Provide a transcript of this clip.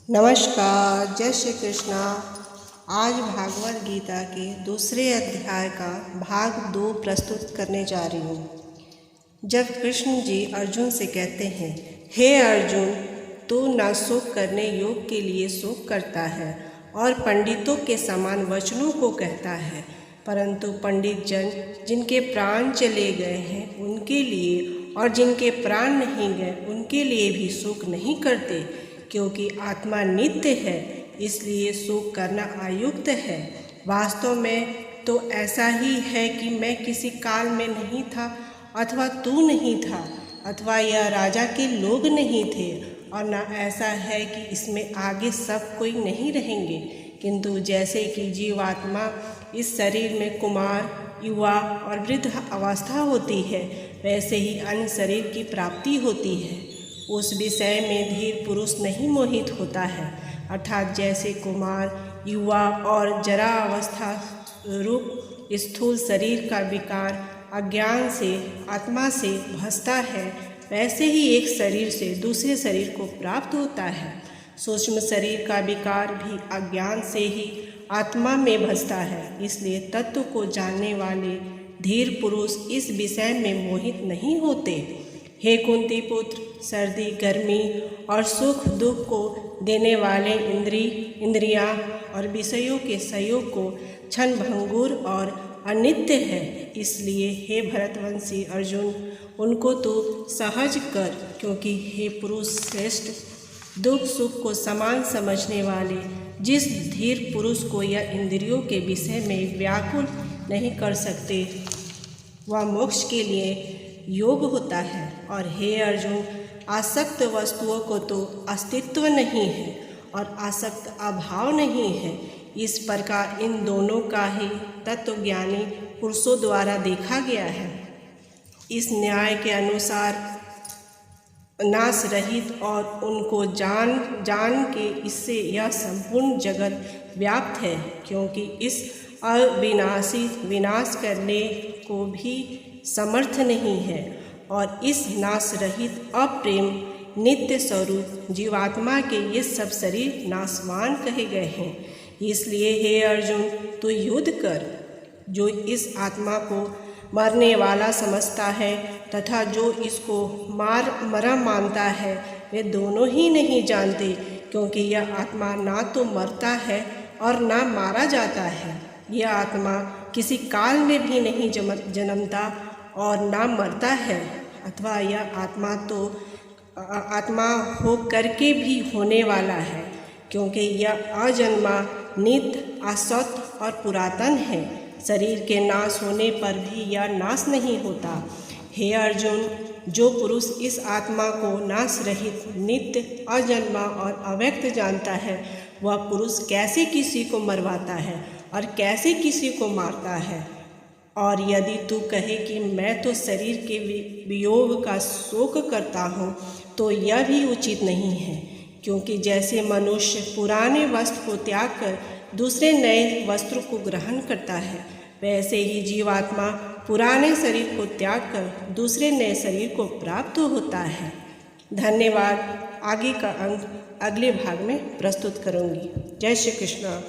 नमस्कार, जय श्री कृष्णा। आज भागवत गीता के दूसरे अध्याय का भाग 2 प्रस्तुत करने जा रही हूँ। जब कृष्ण जी अर्जुन से कहते हैं, हे अर्जुन, तू न सुख करने योग के लिए सुख करता है और पंडितों के समान वचनों को कहता है, परंतु पंडित जन जिनके प्राण चले गए हैं उनके लिए और जिनके प्राण नहीं गए उनके लिए भी सुख नहीं करते, क्योंकि आत्मा नित्य है, इसलिए सुख करना अयुक्त है। वास्तव में तो ऐसा ही है कि मैं किसी काल में नहीं था, अथवा तू नहीं था, अथवा यह राजा के लोग नहीं थे, और न ऐसा है कि इसमें आगे सब कोई नहीं रहेंगे। किंतु जैसे कि जीवात्मा इस शरीर में कुमार, युवा और वृद्ध अवस्था होती है, वैसे ही अन्य शरीर की प्राप्ति होती है। उस विषय में धीर पुरुष नहीं मोहित होता है, अर्थात जैसे कुमार, युवा और जरा अवस्था रूप स्थूल शरीर का विकार अज्ञान से आत्मा से भसता है, वैसे ही एक शरीर से दूसरे शरीर को प्राप्त होता है। सूक्ष्म शरीर का विकार भी अज्ञान से ही आत्मा में भसता है, इसलिए तत्व को जानने वाले धीर पुरुष इस विषय में मोहित नहीं होते। हे कुंती पुत्र, सर्दी, गर्मी और सुख दुख को देने वाले इंद्रियां और विषयों के संयोग को क्षण भंगुर और अनित्य है, इसलिए हे भरतवंशी अर्जुन, उनको तो सहज कर, क्योंकि हे पुरुष श्रेष्ठ, दुख सुख को समान समझने वाले जिस धीर पुरुष को यह इंद्रियों के विषय में व्याकुल नहीं कर सकते, वह मोक्ष के लिए योग होता है। और हे अर्जुन, आसक्त वस्तुओं को तो अस्तित्व नहीं है और आसक्त अभाव नहीं है। इस प्रकार इन दोनों का ही तत्वज्ञानी पुरुषों द्वारा देखा गया है। इस न्याय के अनुसार नाश रहित और उनको जान के इससे यह संपूर्ण जगत व्याप्त है, क्योंकि इस अविनाशी विनाश करने को भी समर्थ नहीं है, और इस नाश रहित अप्रेम नित्य स्वरूप जीवात्मा के ये सब शरीर नाशवान कहे गए हैं। इसलिए हे अर्जुन, तू युद्ध कर। जो इस आत्मा को मरने वाला समझता है तथा जो इसको मरा मानता है, वे दोनों ही नहीं जानते, क्योंकि यह आत्मा ना तो मरता है और ना मारा जाता है। यह आत्मा किसी काल में भी नहीं जन्मता और ना मरता है, अथवा यह आत्मा हो करके भी होने वाला है, क्योंकि यह अजन्मा, नित्य, अशक्त और पुरातन है। शरीर के नाश होने पर भी यह नाश नहीं होता। हे अर्जुन, जो पुरुष इस आत्मा को नाश रहित, नित्य, अजन्मा और अव्यक्त जानता है, वह पुरुष कैसे किसी को मरवाता है और कैसे किसी को मारता है। और यदि तू कहे कि मैं तो शरीर के वियोग का शोक करता हूँ, तो यह भी उचित नहीं है, क्योंकि जैसे मनुष्य पुराने वस्त्र को त्याग कर दूसरे नए वस्त्र को ग्रहण करता है, वैसे ही जीवात्मा पुराने शरीर को त्याग कर दूसरे नए शरीर को प्राप्त होता है। धन्यवाद। आगे का अंक अगले भाग में प्रस्तुत करूँगी। जय श्री कृष्ण।